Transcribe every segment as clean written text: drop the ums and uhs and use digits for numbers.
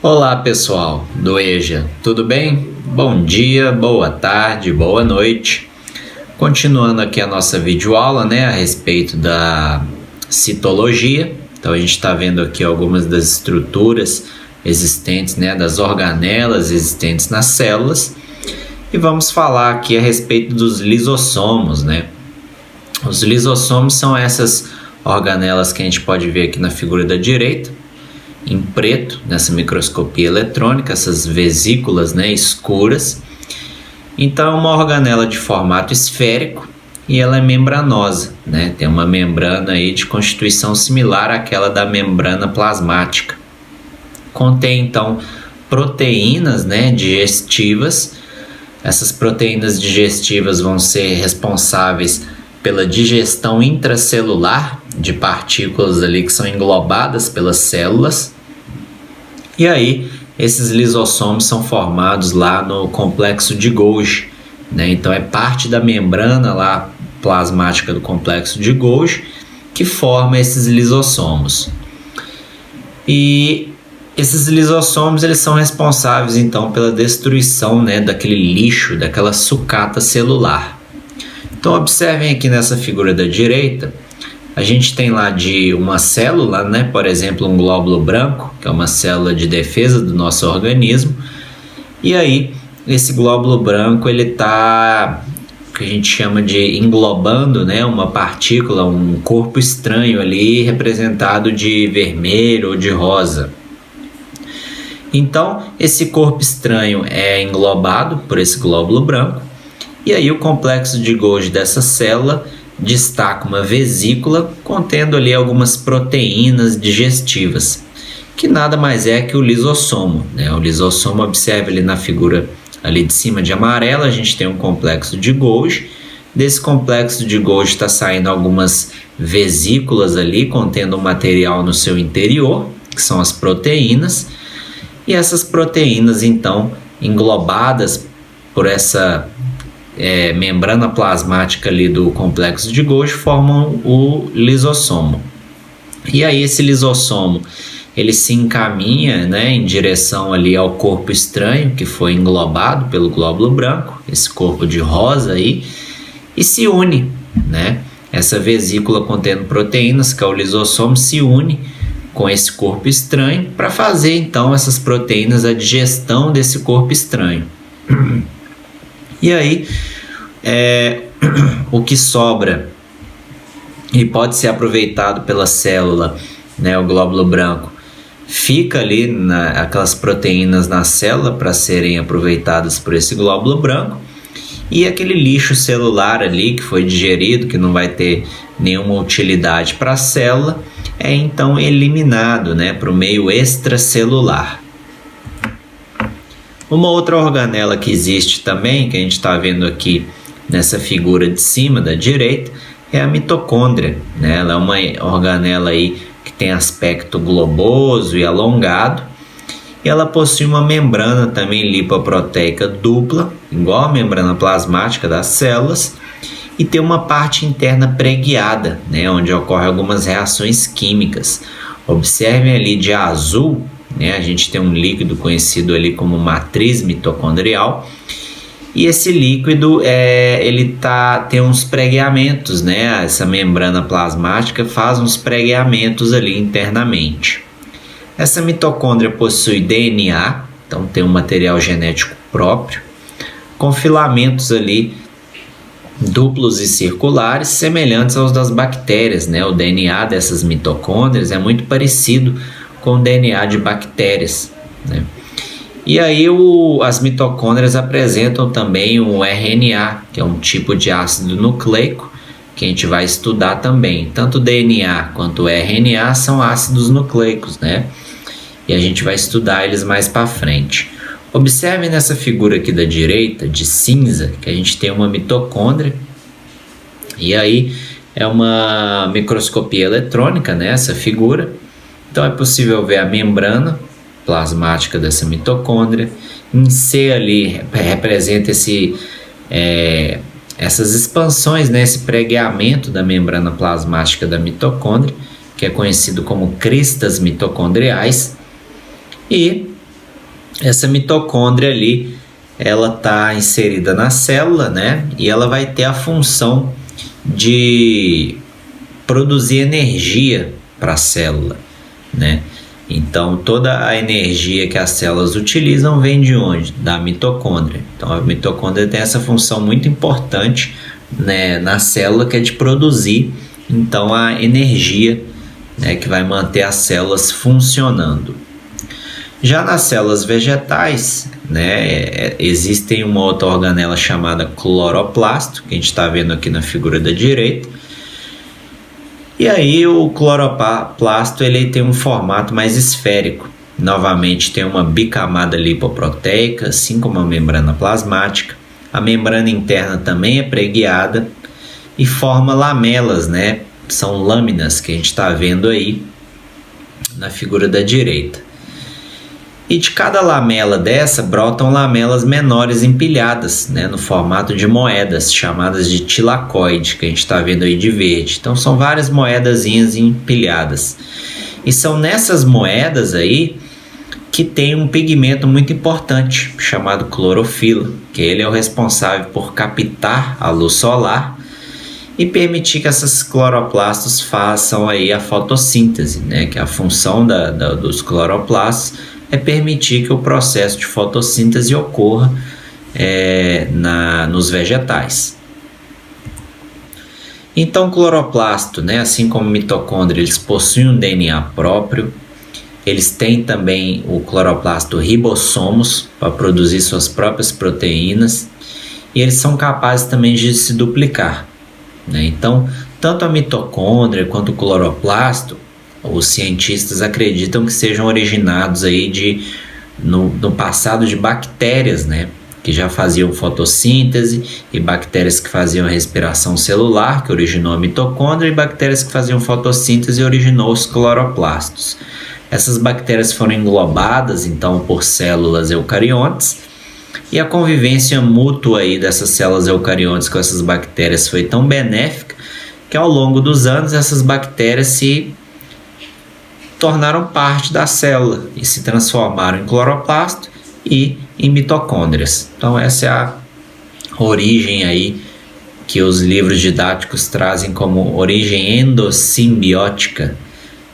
Olá pessoal do EJA, tudo bem? Bom dia, boa tarde, boa noite. Continuando aqui a nossa videoaula, a respeito da citologia. Então a gente está vendo aqui algumas das estruturas existentes, das organelas existentes nas células. E vamos falar aqui a respeito dos lisossomos, Os lisossomos são essas organelas que a gente pode ver aqui na figura da direita, em preto, nessa microscopia eletrônica, essas vesículas escuras. Então é uma organela de formato esférico e ela é membranosa, tem uma membrana aí de constituição similar àquela da membrana plasmática. Contém então proteínas digestivas. Essas proteínas digestivas vão ser responsáveis pela digestão intracelular de partículas ali que são englobadas pelas células. E aí, esses lisossomos são formados lá no complexo de Golgi, Então, é parte da membrana lá plasmática do complexo de Golgi que forma esses lisossomos. E esses lisossomos, eles são responsáveis, então, pela destruição, daquele lixo, daquela sucata celular. Então, observem aqui nessa figura da direita, a gente tem lá de uma célula, por exemplo, um glóbulo branco, que é uma célula de defesa do nosso organismo. E aí, esse glóbulo branco, ele está, o que a gente chama de englobando, uma partícula, um corpo estranho ali, representado de vermelho ou de rosa. Então, esse corpo estranho é englobado por esse glóbulo branco. E aí o complexo de Golgi dessa célula destaca uma vesícula contendo ali algumas proteínas digestivas, que nada mais é que o lisossomo. O lisossomo, observe ali na figura ali de cima de amarelo, a gente tem um complexo de Golgi. Desse complexo de Golgi está saindo algumas vesículas ali contendo um material no seu interior, que são as proteínas. E essas proteínas, então, englobadas por essa membrana plasmática ali do complexo de Golgi, formam o lisossomo. E aí esse lisossomo, ele se encaminha em direção ali ao corpo estranho que foi englobado pelo glóbulo branco, esse corpo de rosa aí, e se une, Essa vesícula contendo proteínas, que é o lisossomo, se une com esse corpo estranho para fazer então essas proteínas a digestão desse corpo estranho. E aí o que sobra e pode ser aproveitado pela célula, o glóbulo branco, fica ali aquelas proteínas na célula para serem aproveitadas por esse glóbulo branco, e aquele lixo celular ali que foi digerido, que não vai ter nenhuma utilidade para a célula, é então eliminado para o meio extracelular. Uma outra organela que existe também, que a gente está vendo aqui nessa figura de cima da direita, é a mitocôndria. Ela é uma organela aí que tem aspecto globoso e alongado, e ela possui uma membrana também lipoproteica dupla, igual a membrana plasmática das células, e tem uma parte interna preguiada, onde ocorrem algumas reações químicas. Observem ali de azul, a gente tem um líquido conhecido ali como matriz mitocondrial, e esse líquido tem uns pregueamentos, Essa membrana plasmática faz uns pregueamentos ali internamente. Essa mitocôndria possui DNA, então tem um material genético próprio, com filamentos ali duplos e circulares, semelhantes aos das bactérias, O DNA dessas mitocôndrias é muito parecido com o DNA de bactérias, E aí as mitocôndrias apresentam também o RNA, que é um tipo de ácido nucleico, que a gente vai estudar também. Tanto o DNA quanto o RNA são ácidos nucleicos, E a gente vai estudar eles mais para frente. Observe nessa figura aqui da direita, de cinza, que a gente tem uma mitocôndria. E aí é uma microscopia eletrônica, essa figura. Então é possível ver a membrana plasmática dessa mitocôndria. Em C ali representa essas expansões, esse pregueamento da membrana plasmática da mitocôndria, que é conhecido como cristas mitocondriais. E essa mitocôndria ali, ela está inserida na célula, né? E ela vai ter a função de produzir energia para a célula, né? Então, toda a energia que as células utilizam vem de onde? Da mitocôndria. Então, a mitocôndria tem essa função muito importante, né, na célula, que é de produzir, então, a energia, né, que vai manter as células funcionando. Já nas células vegetais, né, existem uma outra organela chamada cloroplasto, que a gente está vendo aqui na figura da direita. E aí o cloroplasto ele tem um formato mais esférico. Novamente tem uma bicamada lipoproteica, assim como a membrana plasmática. A membrana interna também é preguiada e forma lamelas, né? São lâminas que a gente está vendo aí na figura da direita. E de cada lamela dessa brotam lamelas menores empilhadas, né, no formato de moedas, chamadas de tilacoide, que a gente está vendo aí de verde. Então são várias moedazinhas empilhadas. E são nessas moedas aí que tem um pigmento muito importante, chamado clorofila, que ele é o responsável por captar a luz solar e permitir que esses cloroplastos façam aí a fotossíntese, né, que a função dos cloroplastos é permitir que o processo de fotossíntese ocorra nos vegetais. Então, o cloroplasto, né, assim como mitocôndria, eles possuem um DNA próprio. Eles têm também o cloroplasto ribossomos para produzir suas próprias proteínas. E eles são capazes também de se duplicar, né? Então, tanto a mitocôndria quanto o cloroplasto, os cientistas acreditam que sejam originados aí no passado de bactérias, né, que já faziam fotossíntese, e bactérias que faziam respiração celular, que originou a mitocôndria, e bactérias que faziam fotossíntese e originou os cloroplastos. Essas bactérias foram englobadas então por células eucariontes, e a convivência mútua aí dessas células eucariontes com essas bactérias foi tão benéfica que ao longo dos anos essas bactérias se tornaram parte da célula e se transformaram em cloroplasto e em mitocôndrias. Então essa é a origem aí que os livros didáticos trazem como origem endossimbiótica,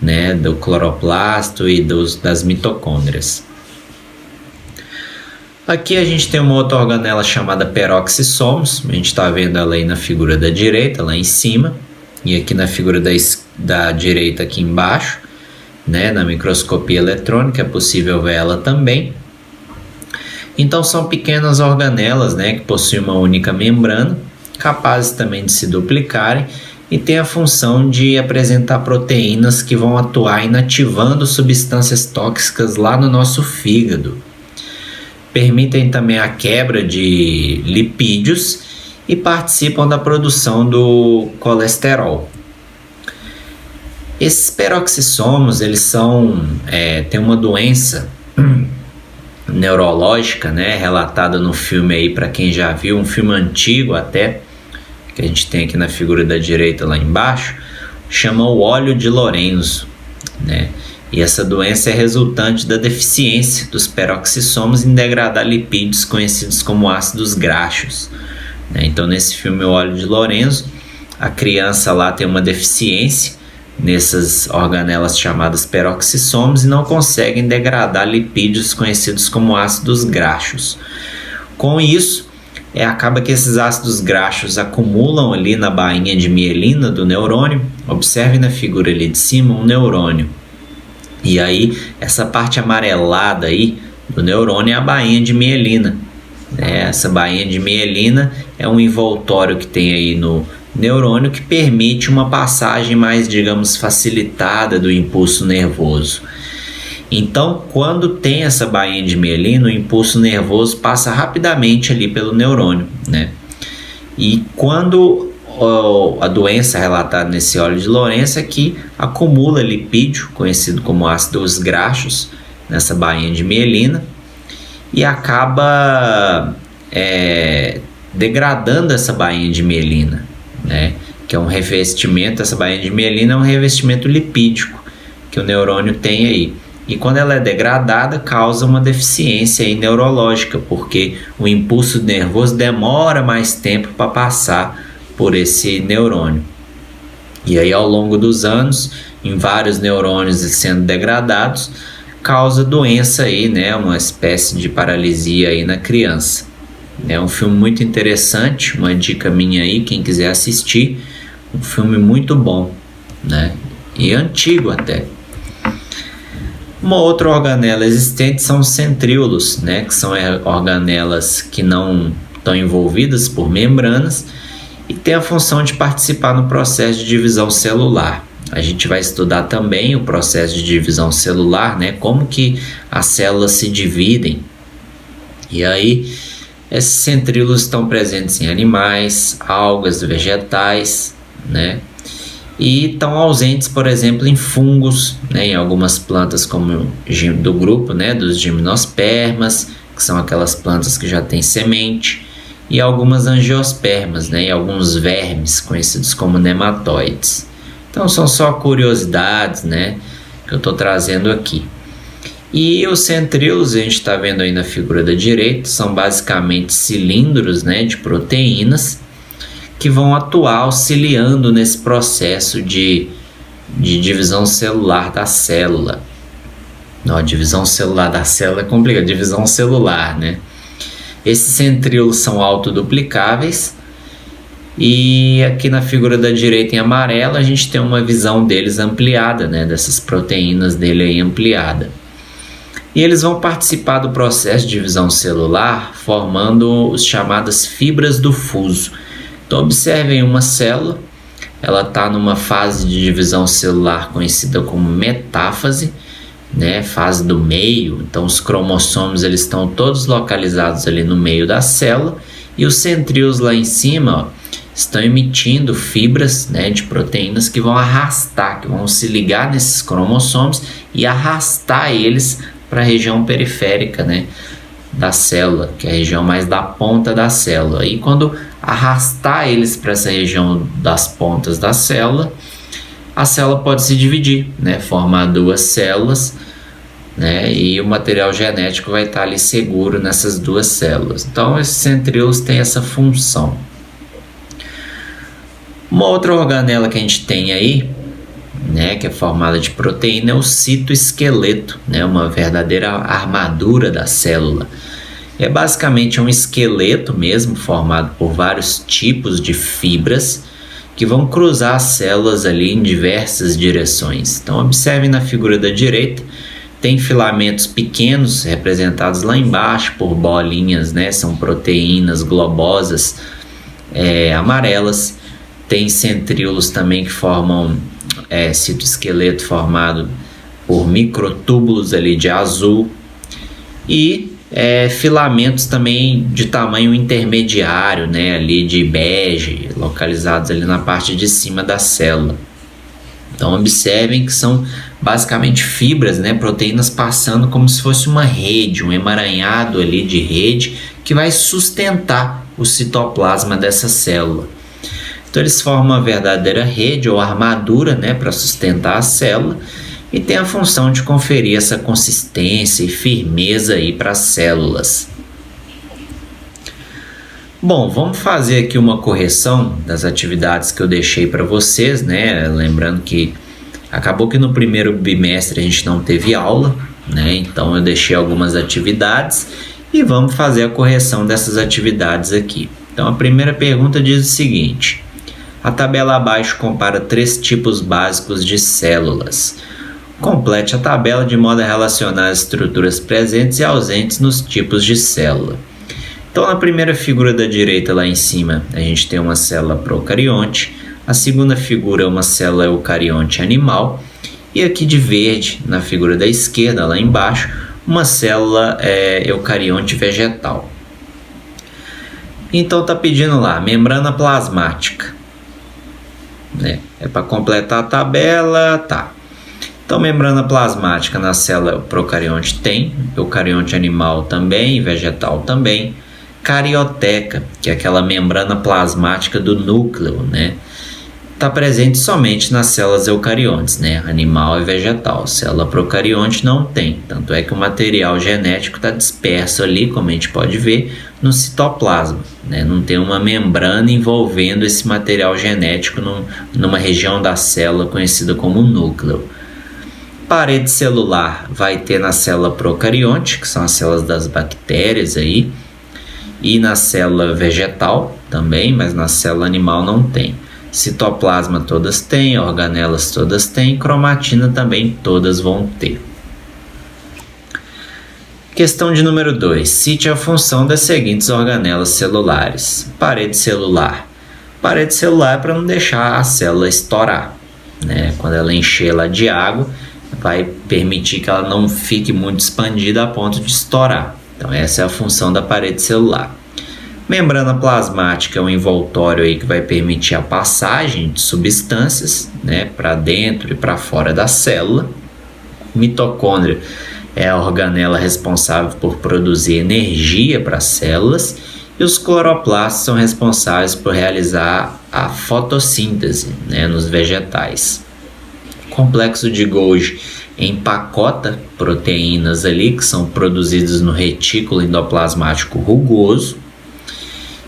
né, do cloroplasto e das mitocôndrias. Aqui a gente tem uma outra organela chamada peroxissomos, a gente está vendo ela aí na figura da direita, lá em cima, e aqui na figura da direita aqui embaixo, né, na microscopia eletrônica é possível ver ela também. Então são pequenas organelas, né, que possuem uma única membrana, capazes também de se duplicarem e têm a função de apresentar proteínas que vão atuar inativando substâncias tóxicas lá no nosso fígado. Permitem também a quebra de lipídios e participam da produção do colesterol. Esses peroxissomos, eles têm uma doença neurológica, né, relatada no filme aí, para quem já viu, um filme antigo até, que a gente tem aqui na figura da direita lá embaixo, chama o óleo de Lorenzo, né? E essa doença é resultante da deficiência dos peroxissomos em degradar lipídios conhecidos como ácidos graxos, né? Então nesse filme o óleo de Lorenzo, a criança lá tem uma deficiência nessas organelas chamadas peroxissomos e não conseguem degradar lipídios conhecidos como ácidos graxos. Com isso, acaba que esses ácidos graxos acumulam ali na bainha de mielina do neurônio. Observe na figura ali de cima um neurônio. E aí, essa parte amarelada aí do neurônio é a bainha de mielina. Essa bainha de mielina é um envoltório que tem aí no neurônio que permite uma passagem mais, digamos, facilitada do impulso nervoso. Então, quando tem essa bainha de mielina, o impulso nervoso passa rapidamente ali pelo neurônio, né? E quando a doença relatada nesse óleo de Lorenzo é que acumula lipídio, conhecido como ácidos graxos, nessa bainha de mielina e acaba degradando essa bainha de mielina, né? Que é um revestimento, essa bainha de mielina é um revestimento lipídico que o neurônio tem aí. E quando ela é degradada, causa uma deficiência aí neurológica, porque o impulso nervoso demora mais tempo para passar por esse neurônio. E aí, ao longo dos anos, em vários neurônios sendo degradados, causa doença aí, né? Uma espécie de paralisia aí na criança. É um filme muito interessante, uma dica minha aí, quem quiser assistir, um filme muito bom, né? E antigo até. Uma outra organela existente são os centríolos, né? Que são organelas que não estão envolvidas por membranas e têm a função de participar no processo de divisão celular. A gente vai estudar também o processo de divisão celular, né? Como que as células se dividem. E aí, esses centríolos estão presentes em animais, algas, vegetais, né? E estão ausentes, por exemplo, em fungos, né? Em algumas plantas como do grupo, né? Dos gimnospermas, que são aquelas plantas que já têm semente, e algumas angiospermas, né? E alguns vermes, conhecidos como nematóides. Então são só curiosidades, né? Que eu estou trazendo aqui. E os centríolos, a gente está vendo aí na figura da direita, são basicamente cilindros, né? De proteínas, que vão atuar auxiliando nesse processo de divisão celular da célula. Não, divisão celular da célula é complicado, divisão celular, né? Esses centríolos são autoduplicáveis e aqui na figura da direita em amarelo a gente tem uma visão deles ampliada, né? Dessas proteínas dele aí ampliada. E eles vão participar do processo de divisão celular formando as chamadas fibras do fuso. Então observem uma célula, ela está numa fase de divisão celular conhecida como metáfase, né, fase do meio. Então os cromossomos eles estão todos localizados ali no meio da célula e os centríolos lá em cima, ó, estão emitindo fibras, né, de proteínas que vão arrastar, que vão se ligar nesses cromossomos e arrastar eles para a região periférica, né, da célula, que é a região mais da ponta da célula. E quando arrastar eles para essa região das pontas da célula, a célula pode se dividir, né, formar duas células, né, e o material genético vai estar ali seguro nessas duas células. Então esses centríolos têm essa função. Uma outra organela que a gente tem aí, né, que é formada de proteína, é o citoesqueleto, né, uma verdadeira armadura da célula. É basicamente um esqueleto mesmo, formado por vários tipos de fibras que vão cruzar as células ali em diversas direções. Então observe na figura da direita, tem filamentos pequenos representados lá embaixo por bolinhas, né, são proteínas globosas amarelas. Tem centríolos também que formam citoesqueleto formado por microtúbulos ali de azul e filamentos também de tamanho intermediário, né, ali de bege, localizados ali na parte de cima da célula. Então observem que são basicamente fibras, né, proteínas passando como se fosse uma rede, um emaranhado ali de rede que vai sustentar o citoplasma dessa célula. Então eles formam uma verdadeira rede ou armadura, né, para sustentar a célula e tem a função de conferir essa consistência e firmeza aí para as células. Bom, vamos fazer aqui uma correção das atividades que eu deixei para vocês, né? Lembrando que acabou que no primeiro bimestre a gente não teve aula, né? Então eu deixei algumas atividades e vamos fazer a correção dessas atividades aqui. Então a primeira pergunta diz o seguinte: a tabela abaixo compara 3 tipos básicos de células. Complete a tabela de modo a relacionar as estruturas presentes e ausentes nos tipos de célula. Então, na primeira figura da direita lá em cima, a gente tem uma célula procarionte. A segunda figura é uma célula eucarionte animal. E aqui de verde, na figura da esquerda, lá embaixo, uma célula eucarionte vegetal. Então, está pedindo lá, membrana plasmática. É para completar a tabela, tá. Então, membrana plasmática na célula procarionte tem, eucarionte animal também, vegetal também. Carioteca, que é aquela membrana plasmática do núcleo, né? está presente somente nas células eucariontes, né? Animal e vegetal. Célula procarionte não tem. Tanto é que o material genético está disperso ali, como a gente pode ver, no citoplasma, né? Não tem uma membrana envolvendo esse material genético numa região da célula conhecida como núcleo. Parede celular vai ter na célula procarionte, que são as células das bactérias aí, e na célula vegetal também, mas na célula animal não tem. Citoplasma todas têm, organelas todas têm, cromatina também todas vão ter. Questão de número 2. Cite a função das seguintes organelas celulares. Parede celular. Parede celular é para não deixar a célula estourar, né? Quando ela encher ela de água, vai permitir que ela não fique muito expandida a ponto de estourar. Então essa é a função da parede celular. Membrana plasmática é um envoltório aí que vai permitir a passagem de substâncias, né, para dentro e para fora da célula. Mitocôndria é a organela responsável por produzir energia para as células. E os cloroplastos são responsáveis por realizar a fotossíntese, né, nos vegetais. O complexo de Golgi empacota proteínas ali que são produzidas no retículo endoplasmático rugoso.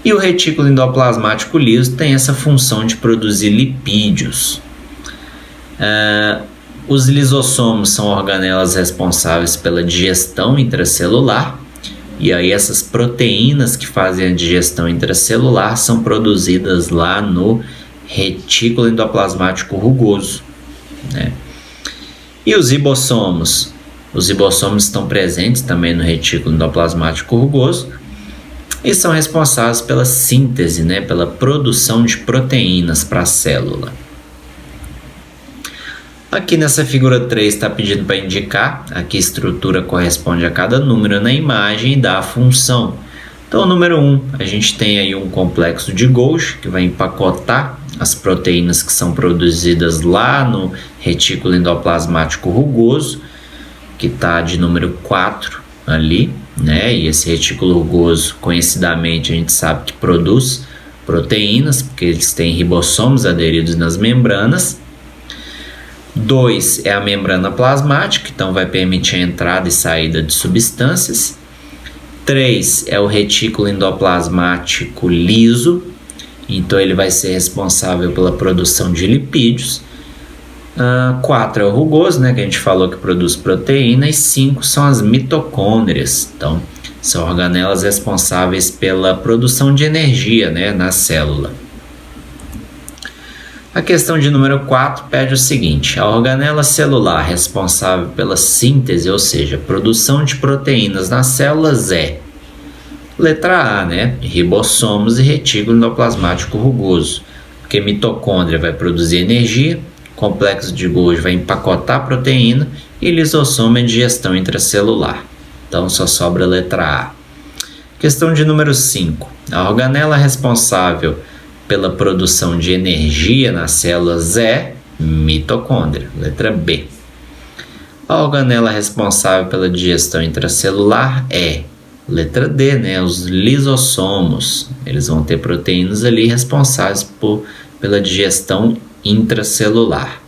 E o retículo endoplasmático liso tem essa função de produzir lipídios. Os lisossomos são organelas responsáveis pela digestão intracelular. E aí essas proteínas que fazem a digestão intracelular são produzidas lá no retículo endoplasmático rugoso, né? E os ribossomos? Os ribossomos estão presentes também no retículo endoplasmático rugoso e são responsáveis pela síntese, né, pela produção de proteínas para a célula. Aqui nessa figura 3 está pedindo para indicar a que estrutura corresponde a cada número na imagem e dá a função. Então, o número 1, a gente tem aí um complexo de Golgi, que vai empacotar as proteínas que são produzidas lá no retículo endoplasmático rugoso, que está de número 4 ali, né? E esse retículo rugoso, conhecidamente, a gente sabe que produz proteínas, porque eles têm ribossomos aderidos nas membranas. 2 é a membrana plasmática, então vai permitir a entrada e saída de substâncias. 3 é o retículo endoplasmático liso, então ele vai ser responsável pela produção de lipídios. 4 é o rugoso, né, que a gente falou que produz proteína, e 5 são as mitocôndrias, então são organelas responsáveis pela produção de energia, né, na célula. A questão de número 4 pede o seguinte: a organela celular responsável pela síntese, ou seja, produção de proteínas nas células é, letra A, né, ribossomos e retículo endoplasmático rugoso, porque mitocôndria vai produzir energia, complexo de Golgi vai empacotar a proteína e lisossomo é digestão intracelular. Então só sobra a letra A. Questão de número 5. A organela responsável pela produção de energia nas células é mitocôndria, letra B. A organela responsável pela digestão intracelular é, letra D, né, os lisossomos. Eles vão ter proteínas ali responsáveis pela digestão intracelular.